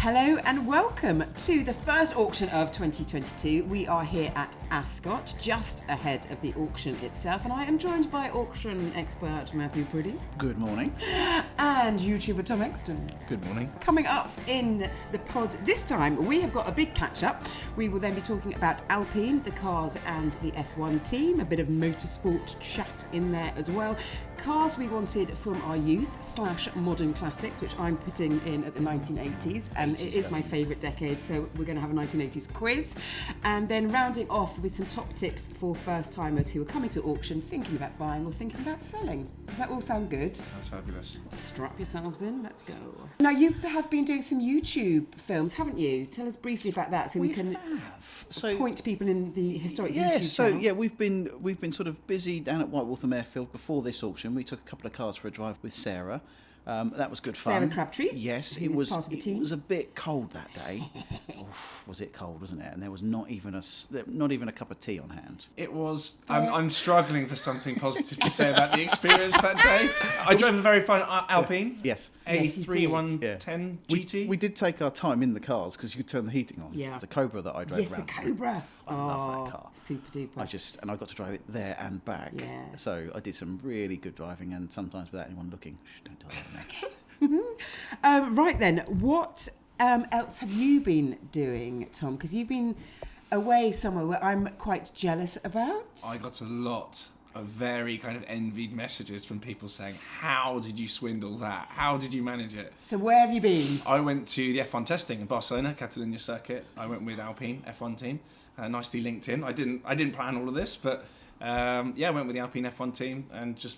Hello and welcome to the first auction of 2022. We are here at Ascot, just ahead of the auction itself, and I am joined by auction expert Mathew, Priddy. Good morning. And YouTuber Tom Exton. Good morning. Coming up in the pod this time, we have got a big catch-up. We will then be talking about Alpine, the cars and the F1 team, a bit of motorsport chat in there as well. Cars we wanted from our youth / modern classics, which I'm putting in at the 1980s, and it is my favourite decade, so we're going to have a 1980s quiz. And then rounding off with some top tips for first-timers who are coming to auction, thinking about buying or thinking about selling. Does that all sound good? Sounds fabulous. Strap yourselves in, let's go. Now, you have been doing some YouTube films, haven't you? Tell us briefly about that so we can point people in the historic YouTube channel. Yeah, we've been sort of busy down at White Waltham Airfield before this auction. We took a couple of cars for a drive with Sarah. That was good fun. Sarah Crabtree. Yes, it was part of the team. It was a bit cold that day. Oof, was it cold, wasn't it? And there was not even a cup of tea on hand. It was. I'm struggling for something positive to say about the experience that day. I drove a very fun Alpine. Yes. A3110 GT. We did take our time in the cars because you could turn the heating on. Yeah. It's a Cobra that I drove around. Yes, the Cobra. I love that car. Super duper. And I got to drive it there and back. Yeah. So I did some really good driving, and sometimes without anyone looking. Shh, don't tell them. Right then, what else have you been doing, Tom? Because you've been away somewhere where I'm quite jealous about. I got a lot of very kind of envied messages from people saying, how did you swindle that? How did you manage it? So where have you been? I went to the F1 testing in Barcelona, Catalunya circuit. I went with Alpine F1 team, nicely linked in. I didn't plan all of this, but I went with the Alpine F1 team and just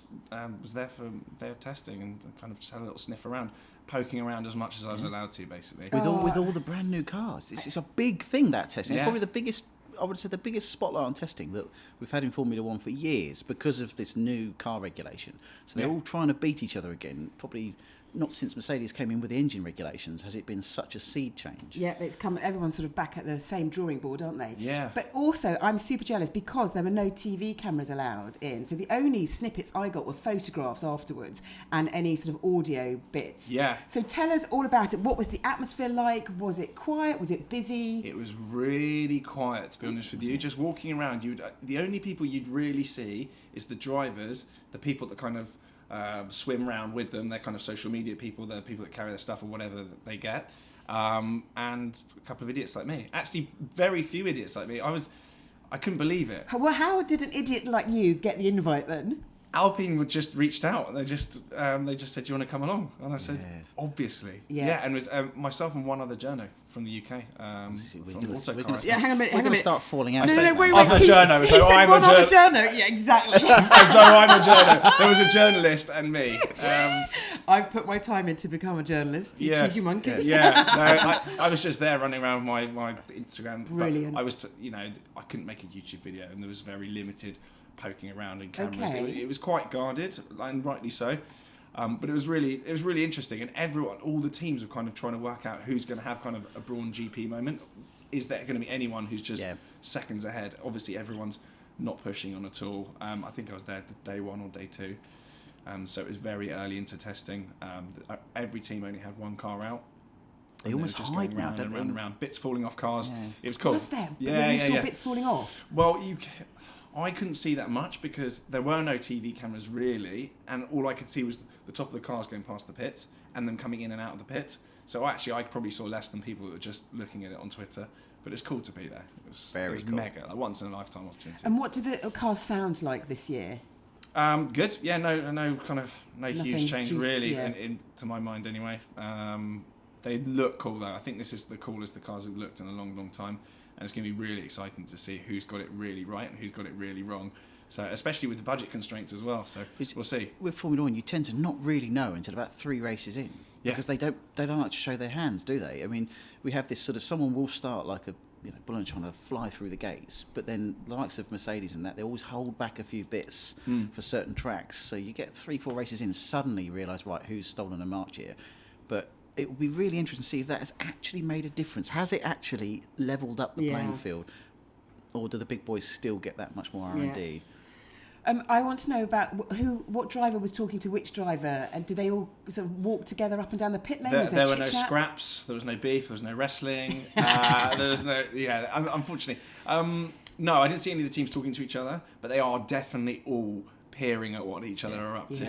was there for a day of testing and kind of just had a little sniff around, poking around as much as I was allowed to, basically. With all the brand new cars, it's a big thing, that testing. It's probably the biggest. I would say the biggest spotlight on testing that we've had in Formula One for years because of this new car regulation. So they're all trying to beat each other again. Probably not since Mercedes came in with the engine regulations has it been such a seed change. Yeah, everyone's sort of back at the same drawing board, aren't they? Yeah. But also, I'm super jealous because there were no TV cameras allowed in. So the only snippets I got were photographs afterwards and any sort of audio bits. Yeah. So tell us all about it. What was the atmosphere like? Was it quiet? Was it busy? It was really quiet, to be honest with you. Just walking around, the only people you'd really see is the drivers, the people that kind of swim around with them. They're kind of social media people. They're people that carry their stuff or whatever that they get. And a couple of idiots like me. Actually, very few idiots like me. I couldn't believe it. Well, how did an idiot like you get the invite then? Alpine would just reached out. They just said, "Do you want to come along?" And I said, "Obviously." Yeah. And it was myself and one other journo from the UK. We're going to start falling out. Wait. Other journo. He said one other journo. Yeah, exactly. As though I'm a journo. There was a journalist and me. I've put my time in to become a journalist. You cheeky monkey. Yeah. No, I was just there running around my Instagram. Brilliant. I was, I couldn't make a YouTube video, and there was very limited poking around in cameras. Okay. It was quite guarded, and rightly so. But it was really interesting, and all the teams were kind of trying to work out who's going to have kind of a Brawn GP moment. Is there going to be anyone who's just seconds ahead? Obviously, everyone's not pushing on at all. I think I was there day one or day two, so it was very early into testing. Every team only had one car out. They almost just hide going round now, and don't they? round, bits falling off cars. Yeah. It was cool. Was there? Yeah, you saw bits falling off? Well, I couldn't see that much because there were no TV cameras really, and all I could see was the top of the cars going past the pits and them coming in and out of the pits. So actually, I probably saw less than people that were just looking at it on Twitter. But it's cool to be there. It was cool. Mega, like once in a lifetime opportunity. And what did the cars sound like this year? Good. Yeah, no huge change really, to my mind anyway. They look cool though. I think this is the coolest the cars have looked in a long, long time. And it's going to be really exciting to see who's got it really right and who's got it really wrong. So, especially with the budget constraints as well. So, we'll see. With Formula One, you tend to not really know until about 3 races in. Yeah. Because they don't like to show their hands, do they? I mean, we have this sort of, someone will start like a bull trying to fly through the gates, but then the likes of Mercedes and that, they always hold back a few bits for certain tracks. So you get 3-4 races in, suddenly you realise, right, who's stolen a march here? But it will be really interesting to see if that has actually made a difference. Has it actually levelled up the playing field? Or do the big boys still get that much more R&D? I want to know about what driver was talking to which driver, and did they all sort of walk together up and down the pit lane? There were no scraps, there was no beef, there was no wrestling, there was no, unfortunately. No, I didn't see any of the teams talking to each other, but they are definitely all peering at what each other are up to.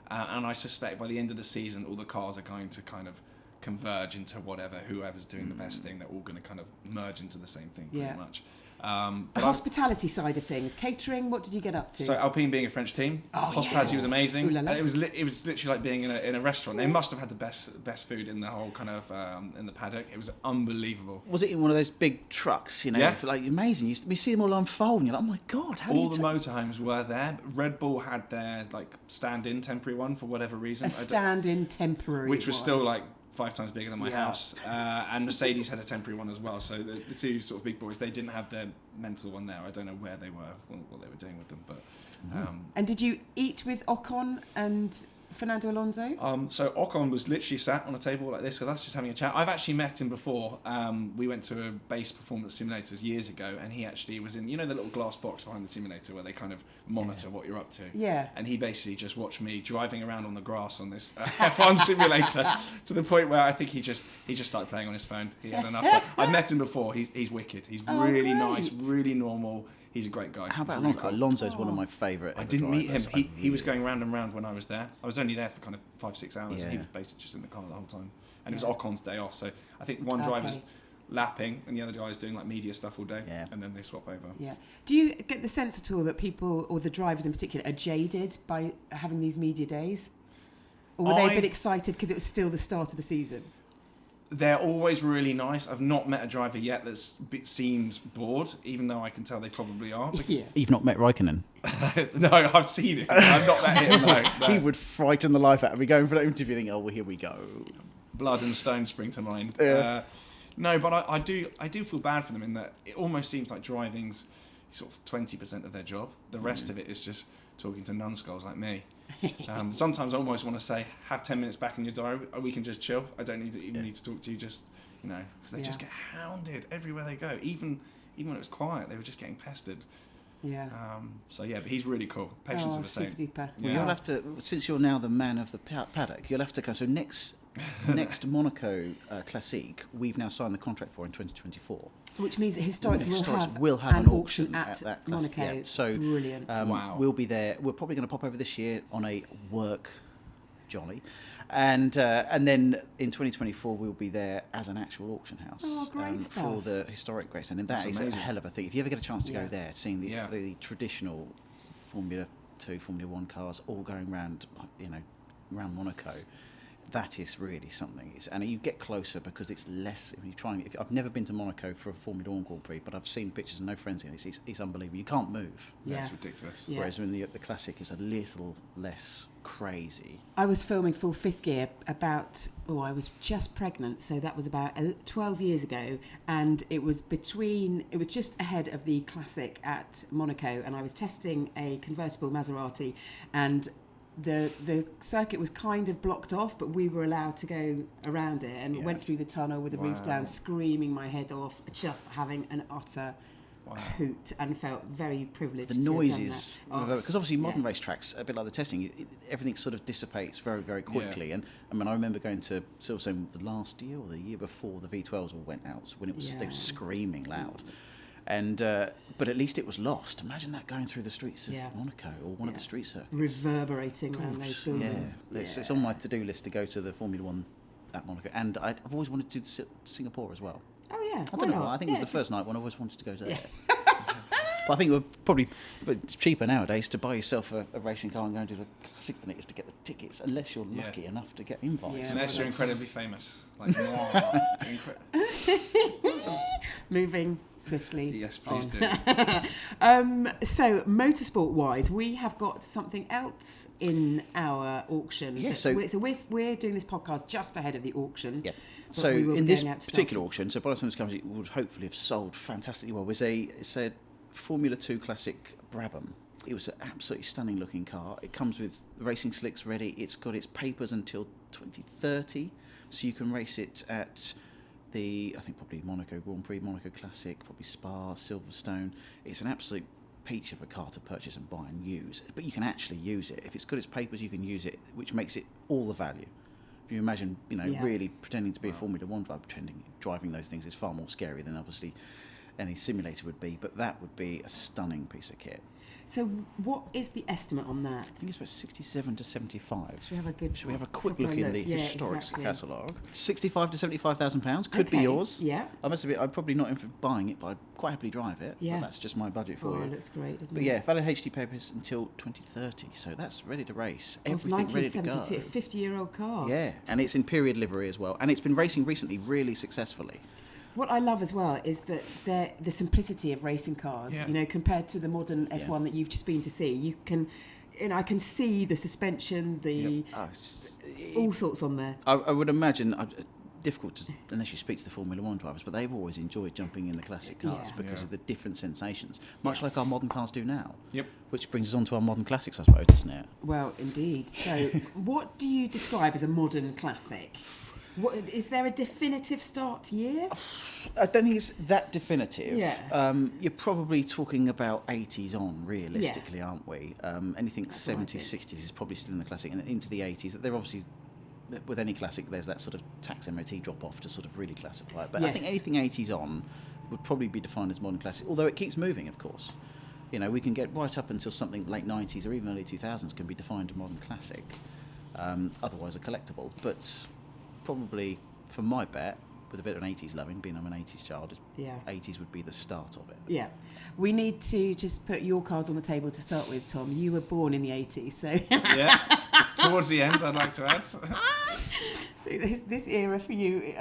And I suspect by the end of the season, all the cars are going to kind of converge into whoever's doing the best thing. They're all going to kind of merge into the same thing pretty much. The hospitality side of things, catering, what did you get up to? So Alpine being a French team, hospitality was amazing. It was literally like being in a restaurant. They must have had the best food in the whole kind of in the paddock. It was unbelievable. Was it in one of those big trucks? Like amazing. We see them all unfold, and you're like, oh my god! All the motorhomes were there. Red Bull had their like stand-in temporary one for whatever reason. A stand-in temporary, which was still like 5 times bigger than my house, and Mercedes had a temporary one as well. So the two sort of big boys, they didn't have their mental one there. I don't know where they were, what they were doing with them, but. And did you eat with Ocon and Fernando Alonso? So Ocon was literally sat on a table like this with us, just having a chat. I've actually met him before. We went to a base performance simulators years ago, and he actually was in, the little glass box behind the simulator where they kind of monitor what you're up to. Yeah. And he basically just watched me driving around on the grass on this F1 simulator to the point where I think he just started playing on his phone. He had enough. But I've met him before. He's wicked. He's really nice, really normal. He's a great guy. How about Alonso? Really cool. Alonso's one of my favourite. I didn't meet him. He was going round and round when I was there. I was only there for kind of 5-6 hours, and he was basically just in the car the whole time. And it was Ocon's day off, so I think one driver's lapping and the other guy's doing like media stuff all day, and then they swap over. Yeah. Do you get the sense at all that people, or the drivers in particular, are jaded by having these media days? Or were they a bit excited because it was still the start of the season? They're always really nice. I've not met a driver yet that seems bored, even though I can tell they probably are. You've not met Raikkonen? No, I've seen him. I've not met him, no. He would frighten the life out of me going for that interview thinking, oh, well, here we go. Blood and stone spring to mind. No, but I do feel bad for them in that it almost seems like driving's sort of 20% of their job. The rest of it is just talking to numbskulls like me. Sometimes I almost want to say, have 10 minutes back in your diary, we can just chill. I don't need to talk to you, just, because they just get hounded everywhere they go. Even when it was quiet, they were just getting pestered. Yeah. But he's really cool. Patience of a saint. Super. Well, you'll have to, since you're now the man of the paddock, you'll have to go. So next Monaco Classique, we've now signed the contract for in 2024. Which means that Historics will have an auction at that Monaco. Yeah. So brilliant. Wow. We'll be there. We're probably going to pop over this year on a work jolly. And then in 2024 we'll be there as an actual auction house for the historic race, and that is a hell of a thing. If you ever get a chance to go there, seeing the traditional Formula 2, Formula 1 cars all going around Monaco, that is really something. And you get closer because it's less. I've never been to Monaco for a Formula 1 Grand Prix, but I've seen pictures and no friends in it. It's unbelievable. You can't move. Yeah, it's ridiculous. Yeah. Whereas when the Classic is a little less crazy. I was filming for Fifth Gear I was just pregnant, so that was about 12 years ago, and it was just ahead of the Classic at Monaco, and I was testing a convertible Maserati, and the circuit was kind of blocked off, but we were allowed to go around it, and went through the tunnel with the roof down, screaming my head off, just having an utter hoot, and felt very privileged. The noises, because obviously modern racetracks, a bit like the testing, everything sort of dissipates very, very quickly. And I remember going to Silverstone the last year or the year before the V12s all went out, when they were screaming loud. And but at least it was lost. Imagine that going through the streets of Monaco or one of the street circuits, reverberating around those buildings. It's on my to-do list to go to the Formula 1 at Monaco, and I've always wanted to do Singapore as well. Oh yeah, I don't know. I think it was the first night when I always wanted to go to there. But I think it would probably, but it's cheaper nowadays to buy yourself a racing car and go and do the Classics than it is to get the tickets, unless you're lucky enough to get invites. Unless you're incredibly famous, like Moving swiftly. Yes, please do. So, motorsport-wise, we have got something else in our auction. Yeah, we're doing this podcast just ahead of the auction. Yeah. So in this particular auction, so by the time this comes, it would hopefully have sold fantastically well. It's a Formula 2 Classic Brabham. It was an absolutely stunning looking car. It comes with racing slicks ready. It's got its papers until 2030, so you can race it at I think probably Monaco Grand Prix, Monaco Classic, probably Spa, Silverstone. It's an absolute peach of a car to purchase and buy and use, but you can actually use it. If it's good as papers, you can use it, which makes it all the value. If you imagine, really pretending to be a Formula One driver, driving those things is far more scary than obviously any simulator would be, but that would be a stunning piece of kit. So what is the estimate on that? I think it's about 67 to 75. Should we have a quick look in the historic catalogue? 65 to 75,000 pounds could be yours. Yeah. I must admit, I'm probably not in for buying it, but I'd quite happily drive it. Yeah. But that's just my budget for you. It looks great, doesn't it? But yeah, valid HD papers until 2030, so that's ready to race. Everything ready to go. 1972, a 50-year-old car. Yeah, and it's in period livery as well, and it's been racing recently really successfully. What I love as well is that the simplicity of racing cars, compared to the modern F1 that you've just been to see. You can, I can see the suspension, all sorts on there. I would imagine, difficult to, unless you speak to the Formula One drivers, but they've always enjoyed jumping in the classic cars because of the different sensations, much like our modern cars do now. Yep. Which brings us on to our modern classics, I suppose, doesn't it? Well, indeed. So, what do you describe as a modern classic? Is there a definitive start year? I don't think it's that definitive. Yeah. You're probably talking about 80s on, realistically, aren't we? Anything that's 70s, 60s is probably still in the classic, and into the 80s. They're obviously, with any classic, there's that sort of tax MOT drop-off to sort of really classify it. But I think anything 80s on would probably be defined as modern classic, although it keeps moving, of course. We can get right up until something late 90s or even early 2000s can be defined a modern classic, otherwise a collectible. But probably, for my bet, with a bit of an 80s loving, being I'm an 80s child, 80s would be the start of it. Yeah. We need to just put your cards on the table to start with, Tom. You were born in the 80s, so... Yeah, towards the end, I'd like to add. So this era for you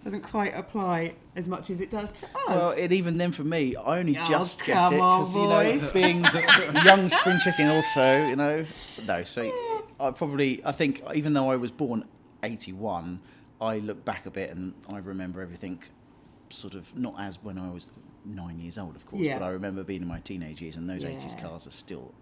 doesn't quite apply as much as it does to us. Well, even then for me, I only just guess it. Come on, boys. Being the young spring chicken also, no. So I think even though I was born 81, I look back a bit and I remember everything sort of not as when I was 9 years old, of course, but I remember being in my teenage years, and those 80s cars are still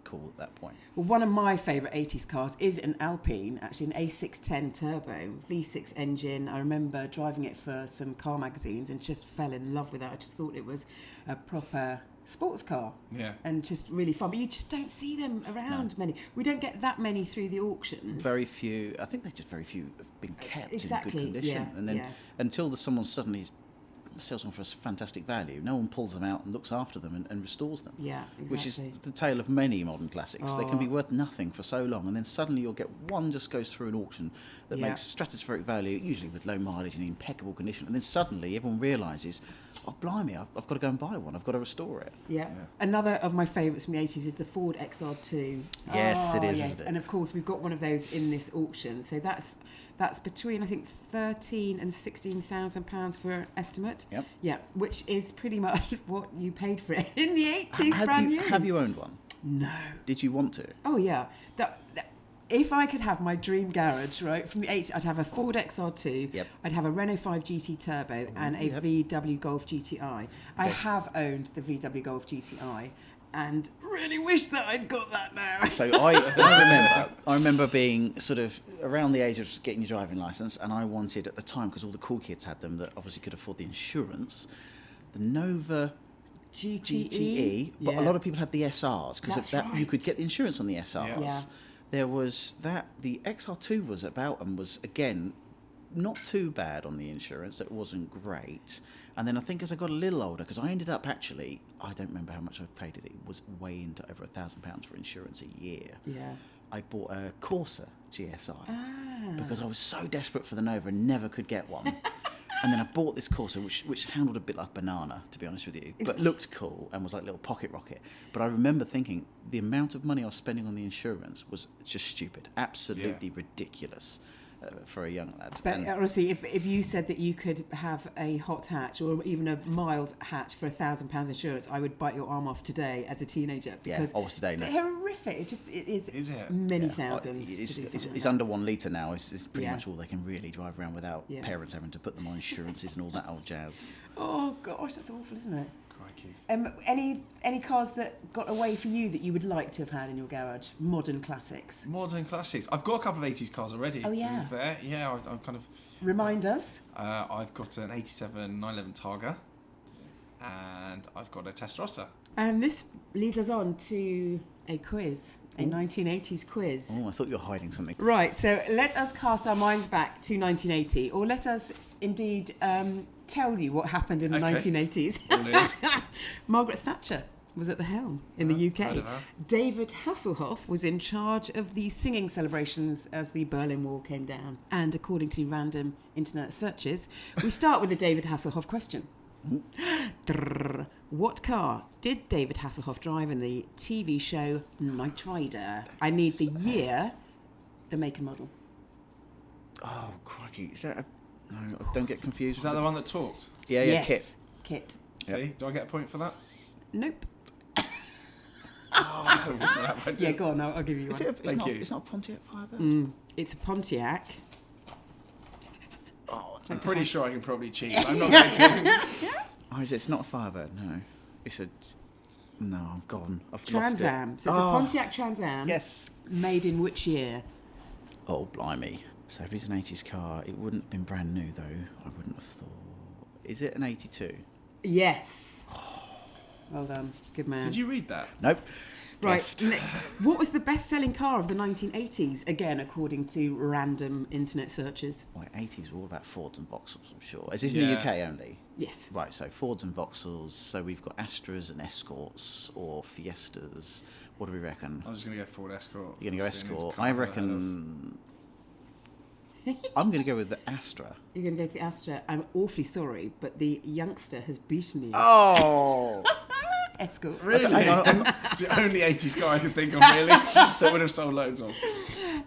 cool at that point. Well, one of my favourite 80s cars is an Alpine, actually an A610 turbo, V6 engine. I remember driving it for some car magazines and just fell in love with it. I just thought it was a proper sports car, and just really fun, but you just don't see them around many. We don't get that many through the auctions. Very few. I think very few have been kept in good condition, and then until someone suddenly sells them for a fantastic value, no one pulls them out and looks after them and restores them. Yeah, exactly. Which is the tale of many modern classics. They can be worth nothing for so long, and then suddenly you'll get one just goes through an auction that makes stratospheric value, usually with low mileage and in impeccable condition, and then suddenly everyone realises, oh blimey, I've got to go and buy one, I've got to restore it. Another of my favourites from the 80s is the Ford XR2. Yes, it is. Isn't it? And of course we've got one of those in this auction, so that's between, I think, £13,000 and £16,000 for an estimate. Yep. Yeah, which is pretty much what you paid for it in the 80s, brand new. Have you owned one? No. Did you want to? Oh yeah. If I could have my dream garage, right, from the 80s, I'd have a Ford XR2, I'd have a Renault 5 GT Turbo and a VW Golf GTI. I have owned the VW Golf GTI and really wish that I'd got that now. So I remember being sort of around the age of getting your driving licence, and I wanted at the time, because all the cool kids had them that obviously could afford the insurance, the Nova GTE, but a lot of people had the SRs, because of that you could get the insurance on the SRs. Yeah. There was that, the XR2 was about, and was again not too bad on the insurance, it wasn't great. And then I think as I got a little older, because I ended up actually, I don't remember how much I paid it was way into over £1,000 for insurance a year. Yeah. I bought a Corsa GSI because I was so desperate for the Nova and never could get one. And then I bought this Corsa, which handled a bit like banana, to be honest with you, but looked cool and was like a little pocket rocket. But I remember thinking the amount of money I was spending on the insurance was just stupid, absolutely ridiculous for a young lad. But honestly, if you said that you could have a hot hatch or even a mild hatch for £1,000 insurance, I would bite your arm off today as a teenager, because today, it's horrific. It is many thousands. It's under 1 litre now. It's pretty much all they can really drive around without parents having to put them on insurances and all that old jazz. Oh gosh, that's awful, isn't it? Crikey. Any cars that got away for you that you would like to have had in your garage? Modern classics. Modern classics. I've got a couple of 80s cars already. Oh yeah. To be fair. Yeah, I'm kind of. Remind us. I've got an 87 911 Targa, and I've got a Testarossa. This leads us on to a quiz, a 1980s quiz. Oh, I thought you were hiding something. Right, so let us cast our minds back to 1980, or let us indeed tell you what happened in the 1980s. Margaret Thatcher was at the helm in the UK. David Hasselhoff was in charge of the singing celebrations as the Berlin Wall came down. And according to random internet searches, we start with the David Hasselhoff question. What car did David Hasselhoff drive in the TV show Knight Rider? I need the year, the make and model. Oh, crikey. Is that No, don't get confused. Is that the one that talked? Yeah, yes. Kit. See? Do I get a point for that? Nope. Oh, yeah, go on, I'll give you one. Thank you. It's not a Pontiac Firebird? It's a Pontiac. Oh, I'm pretty sure I can probably cheat, but I'm not going to. Oh, it's not a Firebird, no. It's a... No, I'm gone. I've Trans lost Am. So it's a Pontiac Trans Am. Yes. Made in which year? Oh, blimey. So if it's an 80s car, it wouldn't have been brand new, though. I wouldn't have thought. Is it an 82? Yes. Well done. Good man. Did you read that? Nope. Right. What was the best-selling car of the 1980s? Again, according to random internet searches. Right, 80s were all about Fords and Vauxhalls, I'm sure. Is this in the UK only? Yes. Right, so Fords and Vauxhalls. So we've got Astras and Escorts or Fiestas. What do we reckon? I'm just going to go Ford Escort. You're going to go Escort. I reckon... I'm going to go with the Astra. You're going to go for the Astra. I'm awfully sorry, but the youngster has beaten you. Oh! Escort. Really? It's the only 80s car I could think of, really, that would have sold loads of.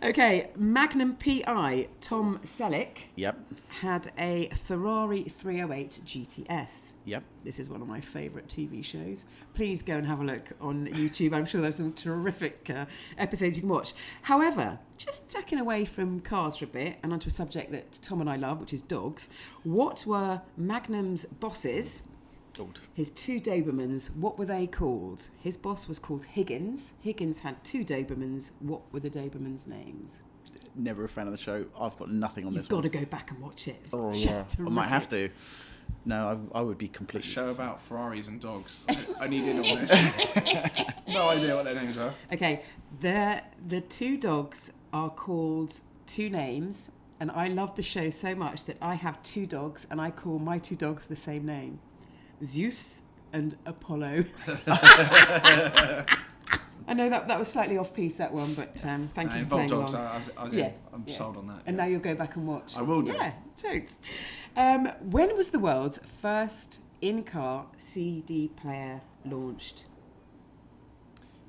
Okay, Magnum PI, Tom Selleck, Yep. had a Ferrari 308 GTS. Yep. This is one of my favourite TV shows. Please go and have a look on YouTube. I'm sure there's some terrific episodes you can watch. However, just tacking away from cars for a bit and onto a subject that Tom and I love, which is dogs, what were Magnum's bosses... His two Dobermans, what were they called? His boss was called Higgins. Higgins had two Dobermans. What were the Dobermans' names? Never a fan of the show. I've got nothing on this one. You've got to go back and watch it. It's just terrific. I might have to. No, I would be completely... A show about Ferraris and dogs. I need in on this. No idea what their names are. Okay, the two dogs are called two names, and I love the show so much that I have two dogs, and I call my two dogs the same name. Zeus and Apollo. I know that was slightly off-piece, that one, but thank you for playing dogs, along. I'm sold on that. And now you'll go back and watch. I will do. Yeah, totes. When was the world's first in-car CD player launched?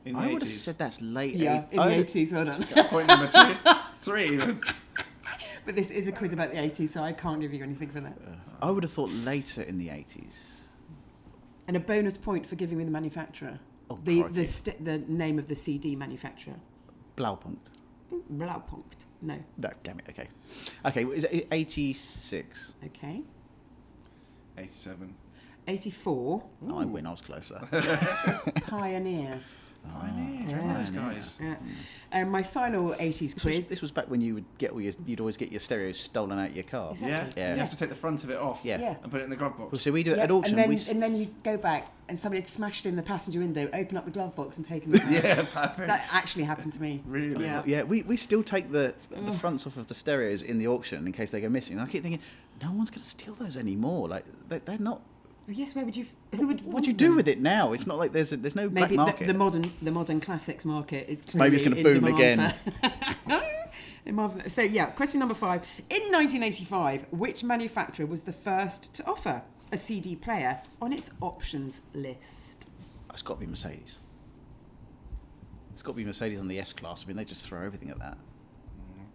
In the I 80s. would have said that's late. Yeah, in the 80s, well done. Point number 2. 3 even. But this is a quiz about the 80s, so I can't give you anything for that. I would have thought later in the 80s. And a bonus point for giving me the manufacturer. Oh, the name of the CD manufacturer. Blaupunkt. Blaupunkt. No. No, damn it. Okay. Okay, is it 86? Okay. 87. 84. Oh, I win. I was closer. Pioneer. Pioneer. Yeah. Those guys. My final 80s quiz. This was back when you would get you'd always get your stereos stolen out of your car. Exactly. Yeah. You have to take the front of it off. Yeah. And put it in the glove box. Well, so we do it at auction. And then you go back and somebody had smashed in the passenger window, open up the glove box and taken it out. Yeah, perfect. That actually happened to me. Really? Yeah. Yeah, we still take the fronts off of the stereos in the auction in case they go missing. And I keep thinking, no one's going to steal those anymore. Like they're not. Well, yes, where would you? Who would? What would you do with it now? It's not like there's no black Maybe market. the modern classics market is clearly Maybe it's going to boom again. So yeah, question number 5. In 1985, which manufacturer was the first to offer a CD player on its options list? It's got to be Mercedes. It's got to be Mercedes on the S-Class. I mean, they just throw everything at that.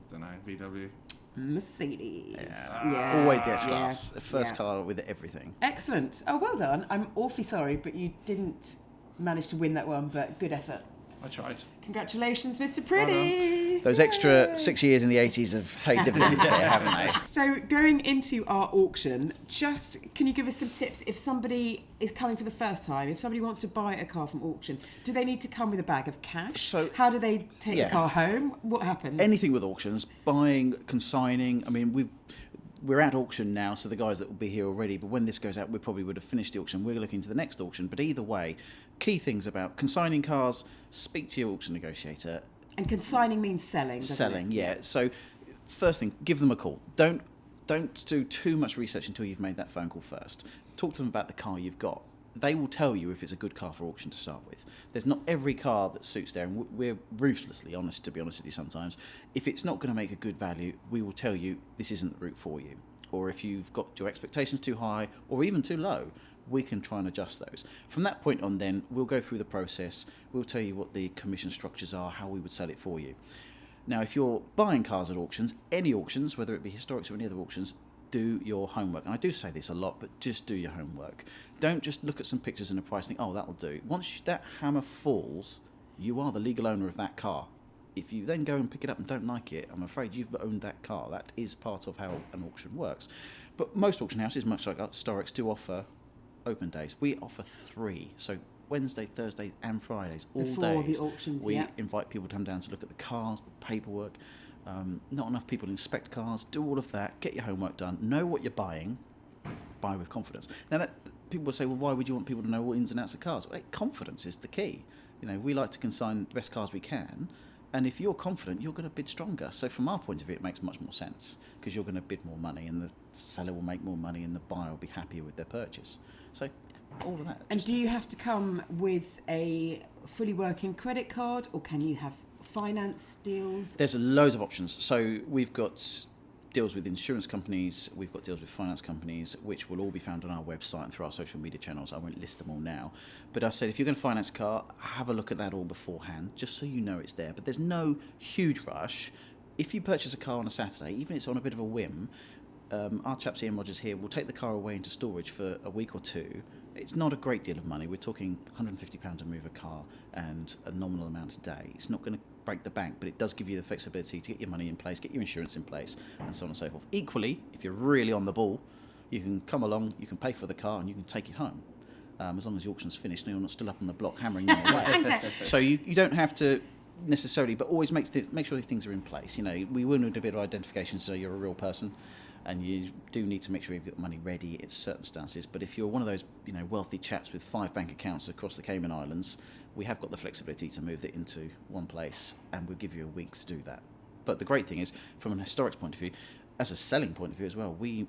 Don't know. VW. Mercedes. Yeah. Always the S-Class. Yeah. The first car with everything. Excellent. Oh, well done. I'm awfully sorry, but you didn't manage to win that one, but good effort. I tried. Congratulations, Mr. Priddy. Those extra 6 years in the 80s have paid dividends there, haven't they? So going into our auction, just can you give us some tips if somebody is coming for the first time, if somebody wants to buy a car from auction, do they need to come with a bag of cash? So, how do they take the car home? What happens? Anything with auctions, buying, consigning. I mean, we're at auction now, so the guys that will be here already, but when this goes out, we probably would have finished the auction. We're looking to the next auction. But either way, key things about consigning cars, speak to your auction negotiator. And consigning means selling, doesn't Selling, it? yeah. So first thing, give them a call. Don't do too much research until you've made that phone call first. Talk to them about the car you've got. They will tell you if it's a good car for auction to start with. There's not every car that suits there, and we're ruthlessly honest, to be honest with you sometimes. If it's not going to make a good value, we will tell you this isn't the route for you. Or if you've got your expectations too high or even too low, we can try and adjust those. From that point on then, we'll go through the process. We'll tell you what the commission structures are, how we would sell it for you. Now, if you're buying cars at auctions, any auctions, whether it be historics or any other auctions, do your homework. And I do say this a lot, but just do your homework. Don't just look at some pictures and a price and think, oh, that'll do. Once that hammer falls, you are the legal owner of that car. If you then go and pick it up and don't like it, I'm afraid you've owned that car. That is part of how an auction works. But most auction houses, much like historics, do offer open days. We offer 3. So Wednesday, Thursday and Fridays, all Before days. the auctions, we yeah. invite people to come down to look at the cars, the paperwork. Not enough people inspect cars. Do all of that. Get your homework done. Know what you're buying. Buy with confidence. Now, people will say, well, why would you want people to know all ins and outs of cars? Well, confidence is the key. We like to consign the best cars we can. And if you're confident, you're going to bid stronger. So from our point of view, it makes much more sense because you're going to bid more money and the seller will make more money and the buyer will be happier with their purchase. So all of that. And do you have to come with a fully working credit card, or can you have finance deals? There's loads of options. So we've got deals with insurance companies, we've got deals with finance companies, which will all be found on our website and through our social media channels. I won't list them all now. But I said, if you're going to finance a car, have a look at that all beforehand, just so you know it's there. But there's no huge rush. If you purchase a car on a Saturday, even if it's on a bit of a whim, our chaps Ian Rogers here will take the car away into storage for a week or two. It's not a great deal of money. We're talking £150 to move a car and a nominal amount a day. It's not going to break the bank, but it does give you the flexibility to get your money in place, get your insurance in place, and so on and so forth. Equally, if you're really on the ball, you can come along, you can pay for the car, and you can take it home. As long as the auction's finished and you're not still up on the block hammering them away. So you don't have to necessarily, but always make sure these things are in place. We will need a bit of identification so you're a real person. And you do need to make sure you've got money ready in circumstances. But if you're one of those, wealthy chaps with 5 bank accounts across the Cayman Islands, we have got the flexibility to move it into one place, and we'll give you a week to do that. But the great thing is, from an historics point of view, as a selling point of view as well, we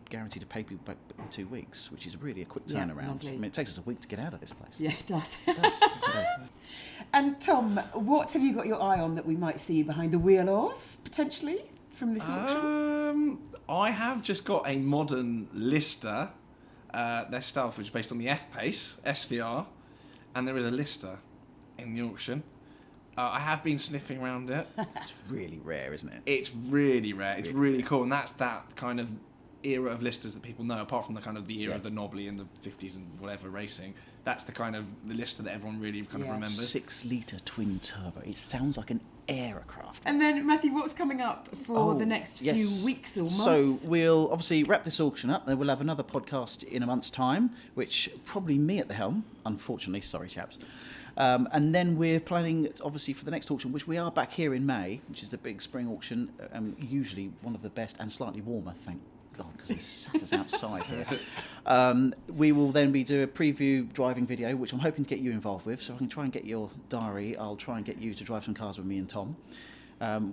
guarantee to pay people back in 2 weeks, which is really a quick turnaround. Lovely. I mean, it takes us a week to get out of this place. Yeah, it does. It does. And Tom, what have you got your eye on that we might see you behind the wheel of, potentially, from this auction? I have just got a modern Lister, their Stealth, which is based on the F-Pace, SVR, and there is a Lister in the auction. I have been sniffing around it. It's really rare, isn't it? It's really rare. It's really cool, and that's that kind of era of Listers that people know, apart from the kind of the era of the Knobbly in the 50s and whatever racing. That's the kind of the Lister that everyone really kind of remembers. 6-litre twin turbo. It sounds like an aircraft. And then, Matthew, what's coming up for the next few weeks or months? So we'll obviously wrap this auction up. Then we'll have another podcast in a month's time, which probably me at the helm, unfortunately. Sorry, chaps. And then we're planning, obviously, for the next auction, which we are back here in May, which is the big spring auction, usually one of the best and slightly warmer, thank God, because it's sat us outside here. We will then do a preview driving video, which I'm hoping to get you involved with. So I can try and get your diary. I'll try and get you to drive some cars with me and Tom,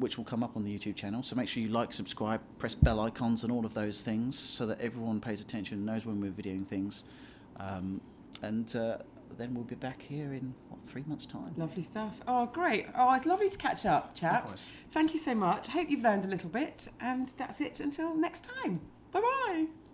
which will come up on the YouTube channel. So make sure you like, subscribe, press bell icons and all of those things so that everyone pays attention and knows when we're videoing things. Then we'll be back here in, 3 months' time. Lovely stuff. Oh, great. Oh, it's lovely to catch up, chaps. Nice. Thank you so much. Hope you've learned a little bit. And that's it until next time. Bye-bye.